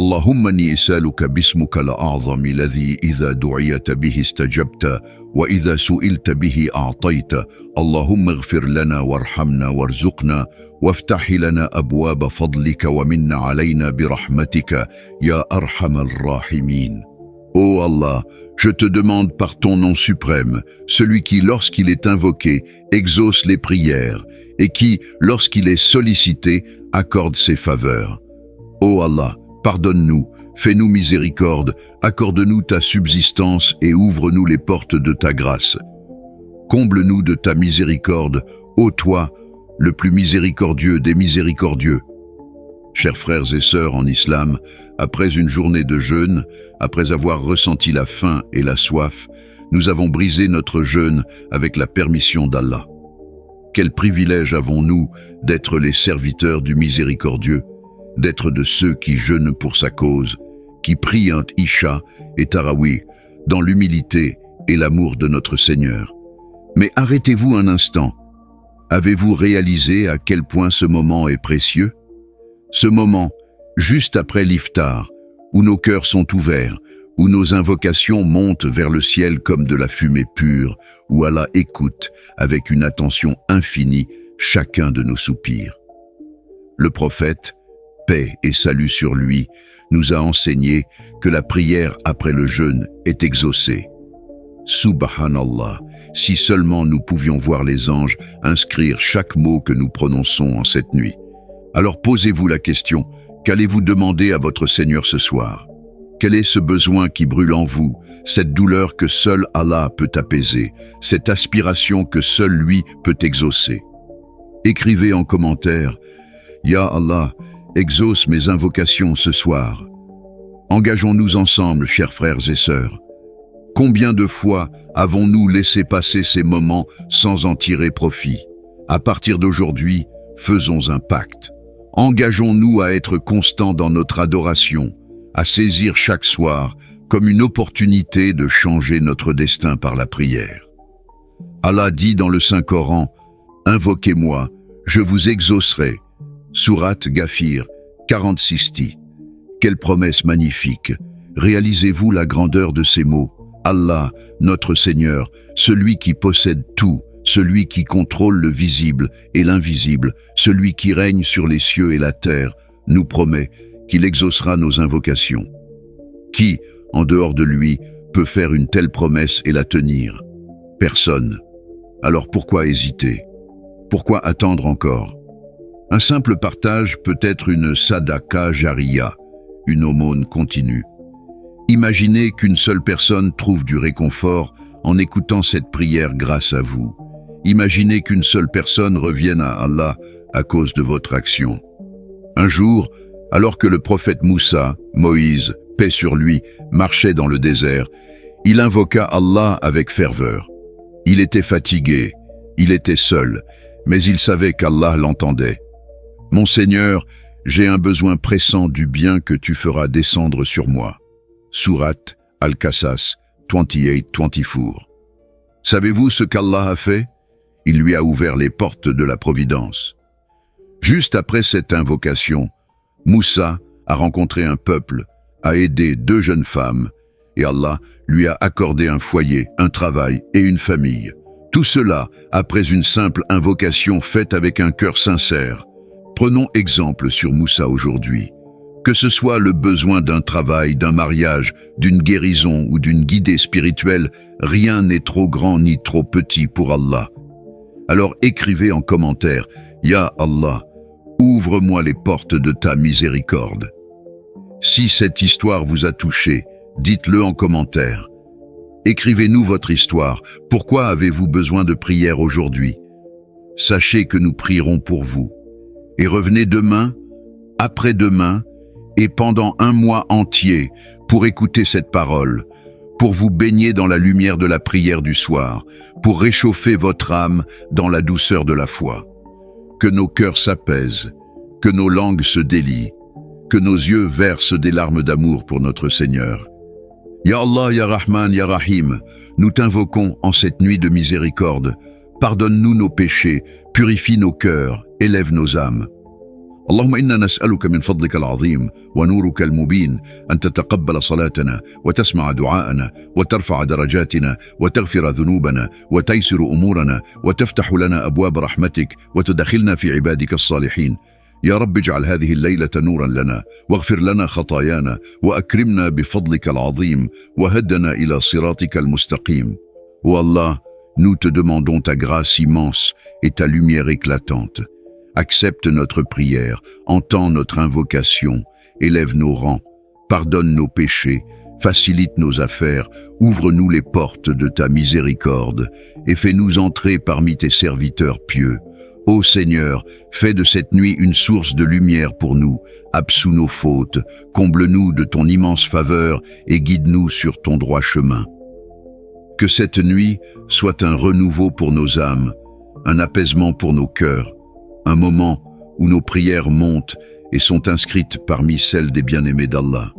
اللهم إني أسألك باسمك الأعظم الذي إذا دعيت به استجبت وإذا سئلت به أعطيت. اللهم اغفر لنا وارحمنا وارزقنا وافتح لنا أبواب فضلك ومن علينا برحمتك يا أرحم الراحمين. Ô Allah, je te demande par ton nom suprême, celui qui, lorsqu'il est invoqué, exauce les prières, et qui, lorsqu'il est sollicité, accorde ses faveurs. Ô Allah, pardonne-nous, fais-nous miséricorde, accorde-nous ta subsistance et ouvre-nous les portes de ta grâce. Comble-nous de ta miséricorde, ô toi, le plus miséricordieux des miséricordieux. Chers frères et sœurs en islam, après une journée de jeûne, après avoir ressenti la faim et la soif, nous avons brisé notre jeûne avec la permission d'Allah. Quel privilège avons-nous d'être les serviteurs du miséricordieux, d'être de ceux qui jeûnent pour sa cause, qui prient un Isha et Tarawi dans l'humilité et l'amour de notre Seigneur. Mais arrêtez-vous un instant. Avez-vous réalisé à quel point ce moment est précieux? Ce moment, juste après l'iftar, où nos cœurs sont ouverts, où nos invocations montent vers le ciel comme de la fumée pure, où Allah écoute avec une attention infinie chacun de nos soupirs. Le prophète, paix et salut sur lui, nous a enseigné que la prière après le jeûne est exaucée. Subhanallah, si seulement nous pouvions voir les anges inscrire chaque mot que nous prononçons en cette nuit. Alors posez-vous la question, qu'allez-vous demander à votre Seigneur ce soir? Quel est ce besoin qui brûle en vous, cette douleur que seul Allah peut apaiser, cette aspiration que seul lui peut exaucer? Écrivez en commentaire, Ya Allah, exauce mes invocations ce soir. Engageons-nous ensemble, chers frères et sœurs. Combien de fois avons-nous laissé passer ces moments sans en tirer profit? À partir d'aujourd'hui, faisons un pacte. Engageons-nous à être constants dans notre adoration, à saisir chaque soir comme une opportunité de changer notre destin par la prière. Allah dit dans le Saint-Coran, « Invoquez-moi, je vous exaucerai » Sourate Ghafir 46. Quelle promesse magnifique! Réalisez-vous la grandeur de ces mots. Allah, notre Seigneur, celui qui possède tout, celui qui contrôle le visible et l'invisible, celui qui règne sur les cieux et la terre, nous promet qu'il exaucera nos invocations. Qui, en dehors de lui, peut faire une telle promesse et la tenir? Personne. Alors pourquoi hésiter? Pourquoi attendre encore? Un simple partage peut être une sadaka jariya, une aumône continue. Imaginez qu'une seule personne trouve du réconfort en écoutant cette prière grâce à vous. Imaginez qu'une seule personne revienne à Allah à cause de votre action. Un jour, alors que le prophète Moussa, Moïse, paix sur lui, marchait dans le désert, il invoqua Allah avec ferveur. Il était fatigué, il était seul, mais il savait qu'Allah l'entendait. « Mon Seigneur, j'ai un besoin pressant du bien que tu feras descendre sur moi. » Sourate Al-Qasas 28-24. Savez-vous ce qu'Allah a fait? Il lui a ouvert les portes de la providence. Juste après cette invocation, Moussa a rencontré un peuple, a aidé 2 jeunes femmes, et Allah lui a accordé un foyer, un travail et une famille. Tout cela après une simple invocation faite avec un cœur sincère. Prenons exemple sur Moussa aujourd'hui. Que ce soit le besoin d'un travail, d'un mariage, d'une guérison ou d'une guidée spirituelle, rien n'est trop grand ni trop petit pour Allah. Alors écrivez en commentaire, « Ya Allah, ouvre-moi les portes de ta miséricorde ». Si cette histoire vous a touché, dites-le en commentaire. Écrivez-nous votre histoire. Pourquoi avez-vous besoin de prière aujourd'hui? Sachez que nous prierons pour vous. Et revenez demain, après-demain, et pendant un mois entier pour écouter cette parole, pour vous baigner dans la lumière de la prière du soir, pour réchauffer votre âme dans la douceur de la foi. Que nos cœurs s'apaisent, que nos langues se délient, que nos yeux versent des larmes d'amour pour notre Seigneur. Ya Allah, Ya Rahman, Ya Rahim, nous t'invoquons en cette nuit de miséricorde. Pardonne-nous nos péchés, purifie nos cœurs, élève nos âmes. اللهم إنا نسألك من فضلك العظيم ونورك المبين أن تتقبل صلاتنا وتسمع دعاءنا وترفع درجاتنا وتغفر ذنوبنا وتيسر أمورنا وتفتح لنا أبواب رحمتك وتدخلنا في عبادك الصالحين. يا رب اجعل هذه الليلة نورا لنا واغفر لنا خطايانا وأكرمنا بفضلك العظيم وهدنا إلى صراطك المستقيم. Ô Allah, nous te demandons ta grâce immense et ta lumière éclatante. Accepte notre prière, entends notre invocation, élève nos rangs, pardonne nos péchés, facilite nos affaires, ouvre-nous les portes de ta miséricorde et fais-nous entrer parmi tes serviteurs pieux. Ô Seigneur, fais de cette nuit une source de lumière pour nous, absous nos fautes, comble-nous de ton immense faveur et guide-nous sur ton droit chemin. Que cette nuit soit un renouveau pour nos âmes, un apaisement pour nos cœurs, un moment où nos prières montent et sont inscrites parmi celles des bien-aimés d'Allah.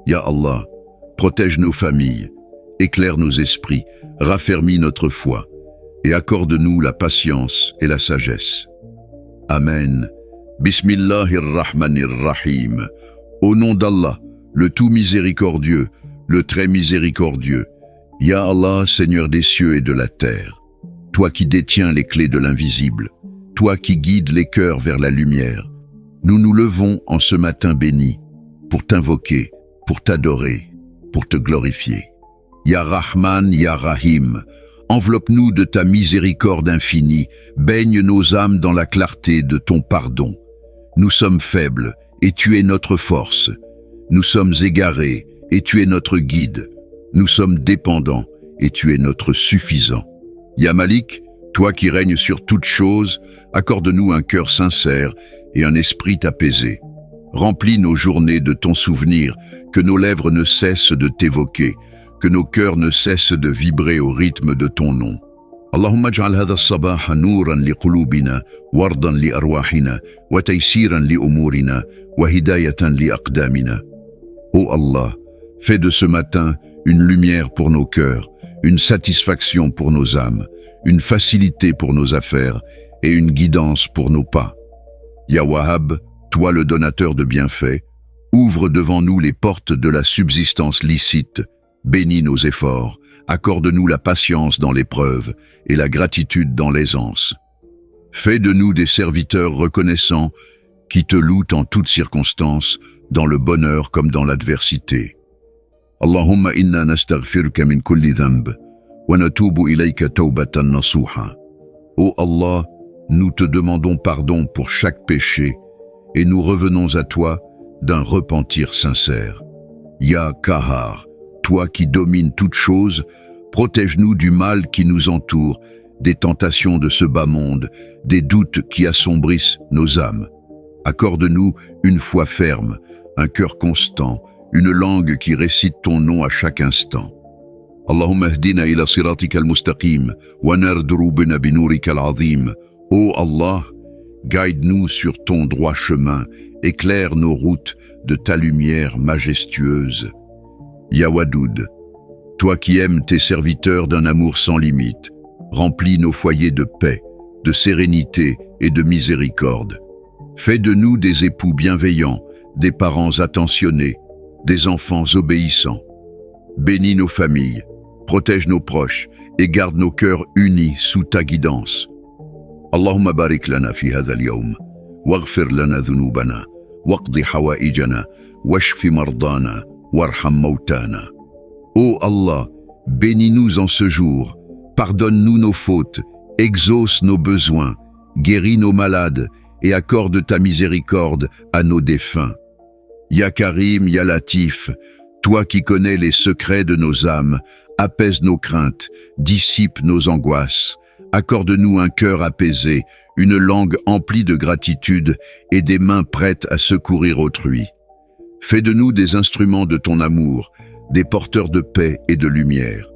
Ya Allah, protège nos familles, éclaire nos esprits, raffermis notre foi et accorde-nous la patience et la sagesse. Amen. Bismillahirrahmanirrahim. Au nom d'Allah, le tout miséricordieux, le très miséricordieux. Ya Allah, Seigneur des cieux et de la terre, toi qui détiens les clés de l'invisible, toi qui guides les cœurs vers la lumière, nous nous levons en ce matin béni pour t'invoquer, pour t'adorer, pour te glorifier. Ya Rahman, Ya Rahim, enveloppe-nous de ta miséricorde infinie, baigne nos âmes dans la clarté de ton pardon. Nous sommes faibles et tu es notre force. Nous sommes égarés et tu es notre guide. Nous sommes dépendants et tu es notre suffisant. Ya Malik, toi qui règnes sur toutes choses, accorde-nous un cœur sincère et un esprit apaisé. Remplis nos journées de ton souvenir, que nos lèvres ne cessent de t'évoquer, que nos cœurs ne cessent de vibrer au rythme de ton nom. Allahumma ij'al hadha as-sabaha nuran li qulubina, wardan li arwahina, wa taysiran li umurina, wa hidayatan li aqdamina. Ô Allah, fais de ce matin une lumière pour nos cœurs, une satisfaction pour nos âmes, une facilité pour nos affaires et une guidance pour nos pas. Ya Wahhab, toi le donateur de bienfaits, ouvre devant nous les portes de la subsistance licite, bénis nos efforts, accorde-nous la patience dans l'épreuve et la gratitude dans l'aisance. Fais de nous des serviteurs reconnaissants qui te louent en toutes circonstances, dans le bonheur comme dans l'adversité. Allahumma inna nastaghfiruka min kulli dhanb wa natubu ilayka tawbatan nasuha. Ô Allah, nous te demandons pardon pour chaque péché et nous revenons à toi d'un repentir sincère. Ya Kahar, toi qui domines toutes choses, protège-nous du mal qui nous entoure, des tentations de ce bas monde, des doutes qui assombrissent nos âmes. Accorde-nous une foi ferme, un cœur constant, une langue qui récite ton nom à chaque instant. Allahumma hdina ila siratika al-mustaqim wa nar durubina binurika al-azim. Ô Allah, guide-nous sur ton droit chemin, éclaire nos routes de ta lumière majestueuse. Ya Wadoud, toi qui aimes tes serviteurs d'un amour sans limite, remplis nos foyers de paix, de sérénité et de miséricorde. Fais de nous des époux bienveillants, des parents attentionnés, des enfants obéissants. Bénis nos familles, protège nos proches et garde nos cœurs unis sous ta guidance. Allahumma barik lana fi hadha al-yawm, waghfir lana dhunubana, waqdi hawaijana, washfi mardana, warham mautana. Ô Allah, bénis-nous en ce jour, pardonne-nous nos fautes, exauce nos besoins, guéris nos malades et accorde ta miséricorde à nos défunts. Ya Karim, Ya Latif, toi qui connais les secrets de nos âmes, apaise nos craintes, dissipe nos angoisses, accorde-nous un cœur apaisé, une langue emplie de gratitude et des mains prêtes à secourir autrui. Fais de nous des instruments de ton amour, des porteurs de paix et de lumière.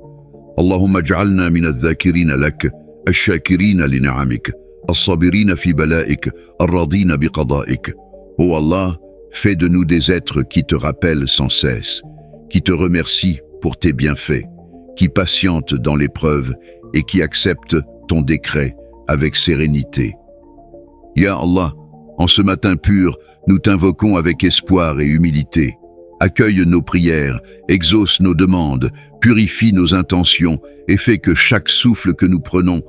Allahumma ja'alna min al-dhakirina lak, al-shakirina li ni'amik, al-sabirina fi bala'ik, al-radina bi qada'ik. Ô Allah, fais de nous des êtres qui te rappellent sans cesse, qui te remercient pour tes bienfaits, qui patientent dans l'épreuve et qui acceptent ton décret avec sérénité. Ya Allah, En ce matin pur, nous t'invoquons avec espoir et humilité. Accueille nos prières, exauce nos demandes, purifie nos intentions et fais que chaque souffle que nous prenons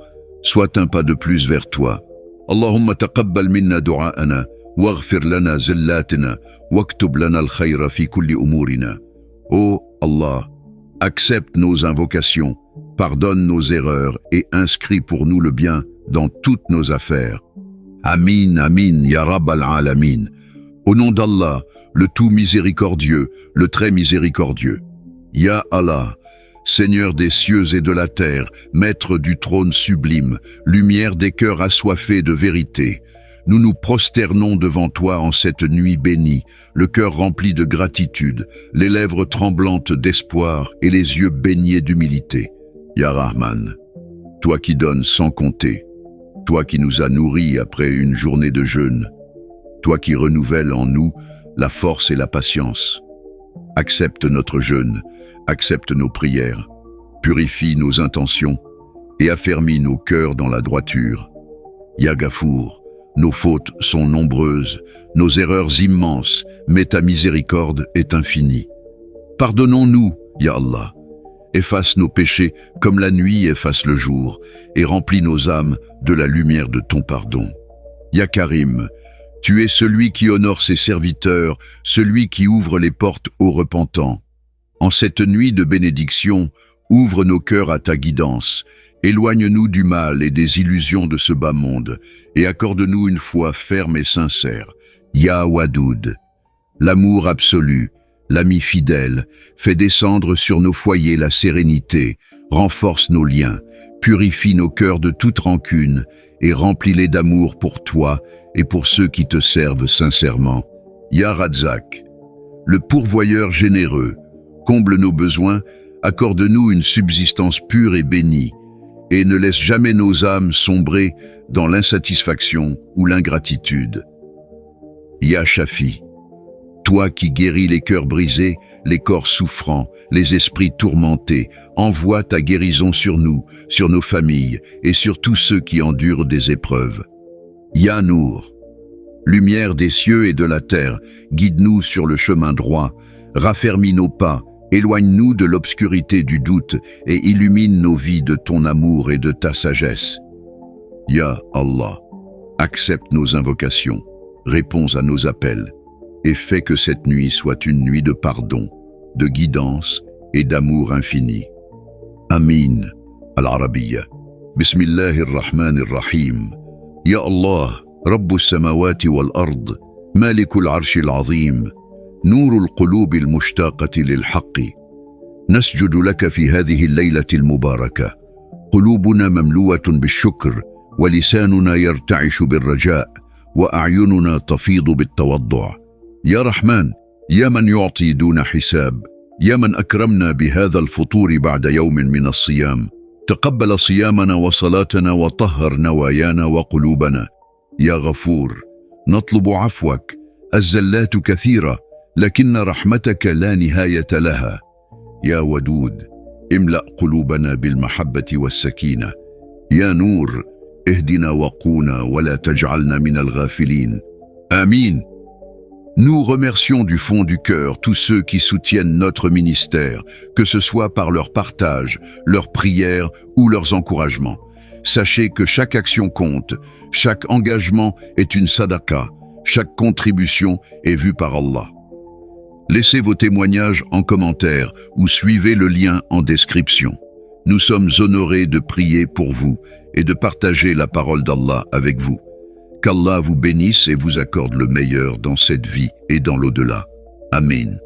soit un pas de plus vers toi. Allahumma taqabbal minna du'a'ana, waghfir lana zillatina, waktub lana al-khayra fi kulli umurina. Ô Allah, accepte nos invocations, pardonne nos erreurs et inscris pour nous le bien dans toutes nos affaires. Amin, amin, ya Rabbal Alamin. Au nom d'Allah, le tout miséricordieux, le très miséricordieux. Ya Allah, Seigneur des cieux et de la terre, Maître du trône sublime, lumière des cœurs assoiffés de vérité, nous nous prosternons devant toi en cette nuit bénie, le cœur rempli de gratitude, les lèvres tremblantes d'espoir et les yeux baignés d'humilité. Ya Rahman, toi qui donnes sans compter, toi qui nous as nourris après une journée de jeûne, toi qui renouvelles en nous la force et la patience. Accepte notre jeûne, accepte nos prières, purifie nos intentions et affermis nos cœurs dans la droiture. Ya Gafour, nos fautes sont nombreuses, nos erreurs immenses, mais ta miséricorde est infinie. Pardonnons-nous, Ya Allah. Efface nos péchés comme la nuit efface le jour et remplis nos âmes de la lumière de ton pardon. Ya Karim, tu es celui qui honore ses serviteurs, celui qui ouvre les portes aux repentants. En cette nuit de bénédiction, ouvre nos cœurs à ta guidance, éloigne-nous du mal et des illusions de ce bas monde, et accorde-nous une foi ferme et sincère. Ya Wadoud, l'amour absolu, l'ami fidèle, fait descendre sur nos foyers la sérénité, renforce nos liens, purifie nos cœurs de toute rancune et remplis-les d'amour pour toi et pour ceux qui te servent sincèrement. Ya Razzaq, le pourvoyeur généreux, comble nos besoins, accorde-nous une subsistance pure et bénie, et ne laisse jamais nos âmes sombrer dans l'insatisfaction ou l'ingratitude. Ya Shafi, toi qui guéris les cœurs brisés, les corps souffrants, les esprits tourmentés, envoie ta guérison sur nous, sur nos familles et sur tous ceux qui endurent des épreuves. Ya Nour, lumière des cieux et de la terre, guide-nous sur le chemin droit, raffermis nos pas, éloigne-nous de l'obscurité du doute et illumine nos vies de ton amour et de ta sagesse. Ya Allah, accepte nos invocations, réponds à nos appels, et fais que cette nuit soit une nuit de pardon, de guidance et d'amour infini. Amin. Al-Arabiyya. Bismillahirrahmanirrahim. Ya Allah, Rabbus samawati wal ard, Malikul arshil azim, نور القلوب المشتاقة للحق. نسجد لك في هذه الليلة المباركة، قلوبنا مملوءة بالشكر ولساننا يرتعش بالرجاء وأعيننا تفيض بالتوضع. يا رحمن، يا من يعطي دون حساب، يا من أكرمنا بهذا الفطور بعد يوم من الصيام، تقبل صيامنا وصلاتنا وطهر نوايانا وقلوبنا. يا غفور، نطلب عفوك، الزلات كثيرة لكن رحمتك لا نهاية لها. يا ودود، املأ قلوبنا بالمحبة والسكينة. يا نور، اهدنا وقونا ولا تجعلنا من الغافلين. Amin. Nous remercions du fond du cœur tous ceux qui soutiennent notre ministère, que ce soit par leur partage, leurs prières ou leurs encouragements. Sachez que chaque action compte, chaque engagement est une sadaqa, chaque contribution est vue par Allah. Laissez vos témoignages en commentaire ou suivez le lien en description. Nous sommes honorés de prier pour vous et de partager la parole d'Allah avec vous. Qu'Allah vous bénisse et vous accorde le meilleur dans cette vie et dans l'au-delà. Amen.